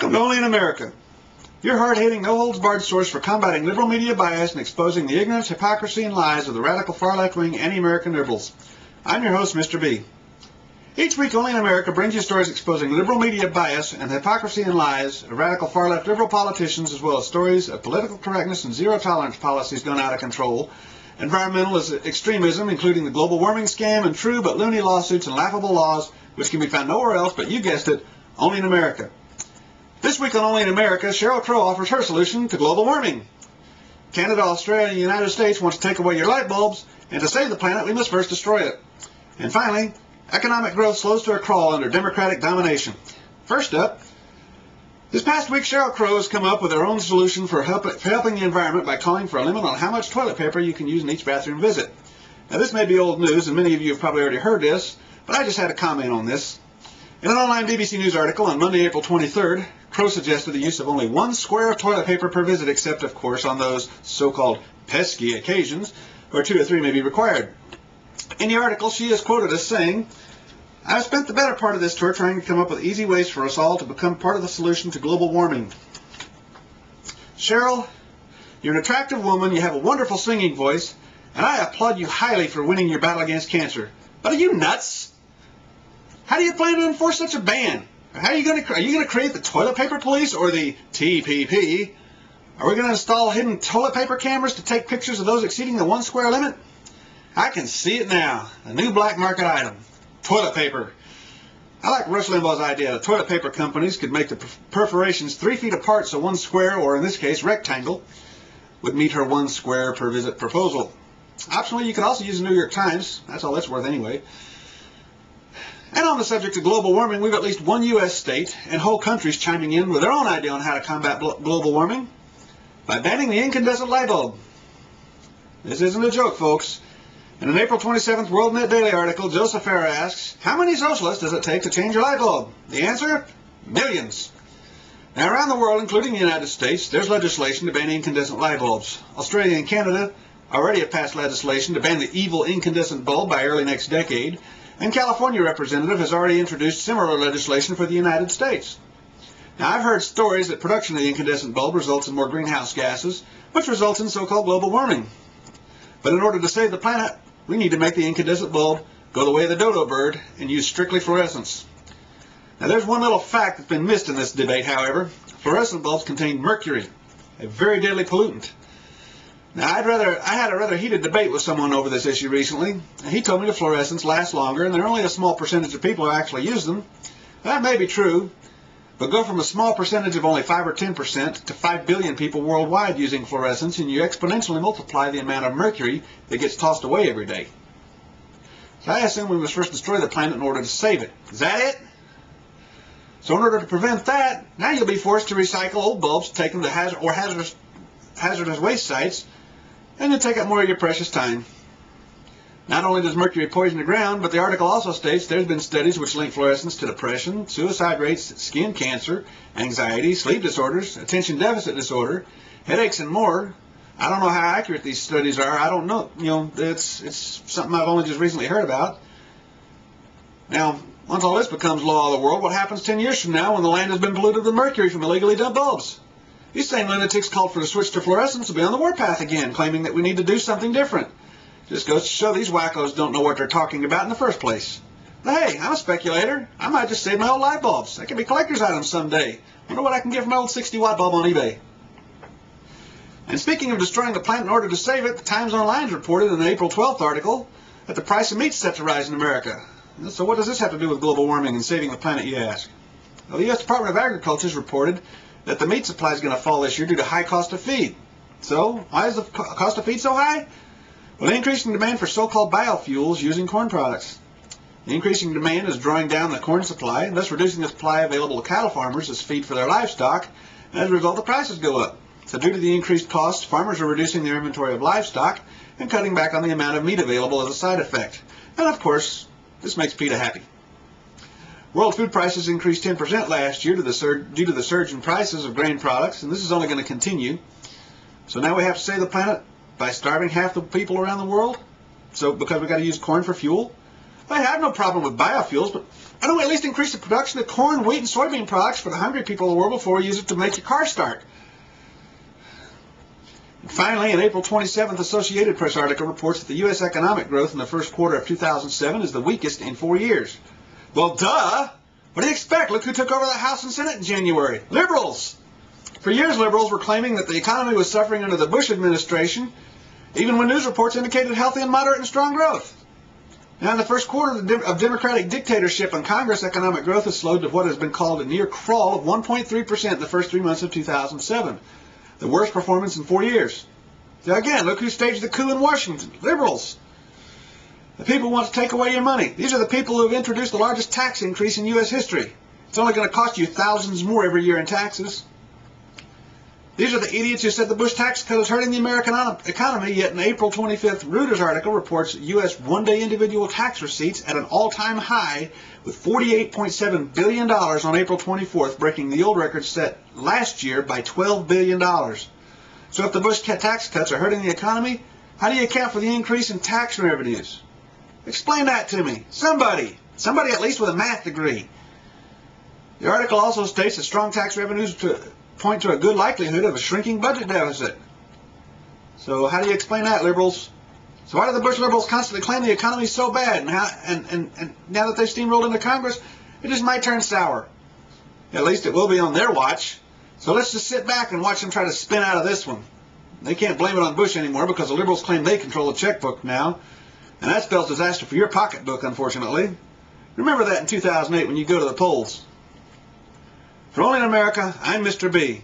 Welcome to Only in America, your hard-hitting, no-holds-barred source for combating liberal media bias and exposing the ignorance, hypocrisy, and lies of the radical far-left-wing anti-American liberals. I'm your host, Mr. B. Each week, Only in America brings you stories exposing liberal media bias and hypocrisy and lies of radical far-left liberal politicians, as well as stories of political correctness and zero-tolerance policies gone out of control, environmental extremism, including the global warming scam, and true but loony lawsuits and laughable laws, which can be found nowhere else but, you guessed it, only in America. This week on Only in America, Sheryl Crow offers her solution to global warming. Canada, Australia, and the United States wants to take away your light bulbs, and to save the planet, we must first destroy it. And finally, economic growth slows to a crawl under Democratic domination. First up, this past week, Sheryl Crow has come up with her own solution for helping the environment by calling for a limit on how much toilet paper you can use in each bathroom visit. Now, this may be old news, and many of you have probably already heard this, but I just had a comment on this. In an online BBC News article on Monday, April 23rd, Crow suggested the use of only 1 square of toilet paper per visit, except, of course, on those so-called pesky occasions where 2 or 3 may be required. In the article, she is quoted as saying, "I've spent the better part of this tour trying to come up with easy ways for us all to become part of the solution to global warming." Sheryl, you're an attractive woman, you have a wonderful singing voice, and I applaud you highly for winning your battle against cancer. But are you nuts? How do you plan to enforce such a ban? Are you going to create the toilet paper police or the TPP? Are we going to install hidden toilet paper cameras to take pictures of those exceeding the 1 square limit? I can see it now. A new black market item. Toilet paper. I like Rush Limbaugh's idea that toilet paper companies could make the perforations 3 feet apart so 1 square, or in this case rectangle, would meet her 1 square per visit proposal. Optionally, you could also use the New York Times. That's all that's worth anyway. And on the subject of global warming, we've at least 1 U.S. state and whole countries chiming in with their own idea on how to combat global warming by banning the incandescent light bulb. This isn't a joke, folks. In an April 27th World Net Daily article, Joseph Farah asks, how many socialists does it take to change your light bulb? The answer? Millions. Now, around the world, including the United States, there's legislation to ban incandescent light bulbs. Australia and Canada already have passed legislation to ban the evil incandescent bulb by early next decade. And California representative has already introduced similar legislation for the United States. Now, I've heard stories that production of the incandescent bulb results in more greenhouse gases, which results in so-called global warming. But in order to save the planet, we need to make the incandescent bulb go the way of the dodo bird and use strictly fluorescence. Now, there's one little fact that's been missed in this debate, however. Fluorescent bulbs contain mercury, a very deadly pollutant. Now, I had a rather heated debate with someone over this issue recently, and he told me the fluorescents last longer, and there are only a small percentage of people who actually use them. That may be true, but go from a small percentage of only 5 or 10% to 5 billion people worldwide using fluorescents, and you exponentially multiply the amount of mercury that gets tossed away every day. So I assume we must first destroy the planet in order to save it. Is that it? So in order to prevent that, now you'll be forced to recycle old bulbs, take them to hazardous waste sites, and you'll take up more of your precious time. Not only does mercury poison the ground, but the article also states there's been studies which link fluorescence to depression, suicide rates, skin cancer, anxiety, sleep disorders, attention deficit disorder, headaches, and more. I don't know how accurate these studies are. I don't know. It's something I've only just recently heard about. Now, once all this becomes law of the world, what happens 10 years from now when the land has been polluted with mercury from illegally dumped bulbs? These same lunatics called for the switch to fluorescence will be on the warpath again, claiming that we need to do something different. Just goes to show these wackos don't know what they're talking about in the first place. But hey, I'm a speculator. I might just save my old light bulbs. They can be collector's items someday. Wonder what I can get for my old 60-watt bulb on eBay. And speaking of destroying the planet in order to save it, the Times Online reported in an April 12th article that the price of meat is set to rise in America. So what does this have to do with global warming and saving the planet, you ask? Well, the U.S. Department of Agriculture has reported that the meat supply is going to fall this year due to high cost of feed. So, why is the cost of feed so high? Well, the increasing demand for so-called biofuels using corn products. The increasing demand is drawing down the corn supply, and thus reducing the supply available to cattle farmers as feed for their livestock, and as a result, the prices go up. So due to the increased costs, farmers are reducing their inventory of livestock and cutting back on the amount of meat available as a side effect. And of course, this makes PETA happy. World food prices increased 10% last year due to the surge in prices of grain products, and this is only going to continue. So now we have to save the planet by starving half the people around the world? So because we've got to use corn for fuel? I have no problem with biofuels, but why don't we at least increase the production of corn, wheat, and soybean products for the hungry people of the world before we use it to make your car start? And finally, an April 27th Associated Press article reports that the U.S. economic growth in the first quarter of 2007 is the weakest in 4 years. Well, duh! What do you expect? Look who took over the House and Senate in January. Liberals! For years, liberals were claiming that the economy was suffering under the Bush administration, even when news reports indicated healthy and moderate and strong growth. Now, in the first quarter of Democratic dictatorship in Congress, economic growth has slowed to what has been called a near crawl of 1.3% in the first 3 months of 2007, the worst performance in 4 years. Now, again, look who staged the coup in Washington. Liberals. The people who want to take away your money. These are the people who have introduced the largest tax increase in U.S. history. It's only going to cost you thousands more every year in taxes. These are the idiots who said the Bush tax cut is hurting the American economy, yet an April 25th Reuters article reports U.S. one-day individual tax receipts at an all-time high with $48.7 billion on April 24th, breaking the old record set last year by $12 billion. So if the Bush tax cuts are hurting the economy, how do you account for the increase in tax revenues? Explain that to me. Somebody at least with a math degree. The article also states that strong tax revenues point to a good likelihood of a shrinking budget deficit. So how do you explain that, liberals? So why do the Bush liberals constantly claim the economy is so bad, and now that they've steamrolled into Congress, it just might turn sour? At least it will be on their watch. So let's just sit back and watch them try to spin out of this one. They can't blame it on Bush anymore because the liberals claim they control the checkbook now, and that spells disaster for your pocketbook, unfortunately. Remember that in 2008 when you go to the polls. For Only in America, I'm Mr. B.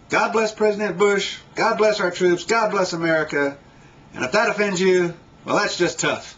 God bless President Bush, God bless our troops, God bless America, and if that offends you, well, that's just tough.